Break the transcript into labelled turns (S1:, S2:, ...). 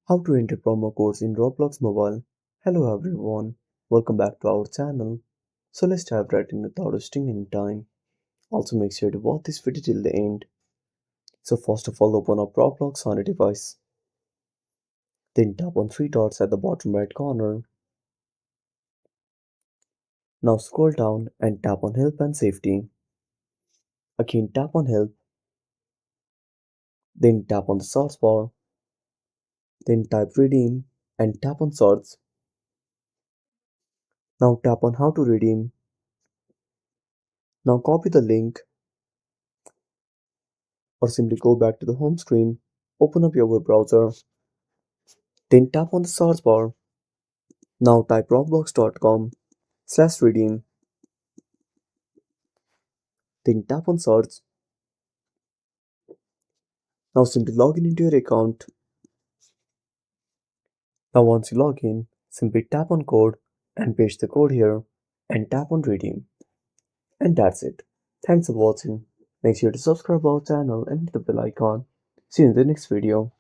S1: How to enter promo codes in Roblox Mobile. Hello everyone, welcome back to our channel. So let's dive right in without wasting any time. Also make sure to watch this video till the end. So first of all open up Roblox on a device. Then tap on three dots at the bottom right corner. Now scroll down and tap on help and safety. Again tap on help. Then tap on the search bar. Then type redeem and tap on search. Now tap on how to redeem. Now copy the link or simply go back to the home screen. Open up your web browser. Then tap on the search bar. Now type roblox.com/redeem. Then tap on search. Now simply log in into your account. Now once you log in, simply tap on code and paste the code here and tap on redeem. And that's it. Thanks for watching. Make sure to subscribe our channel and hit the bell icon. See you in the next video.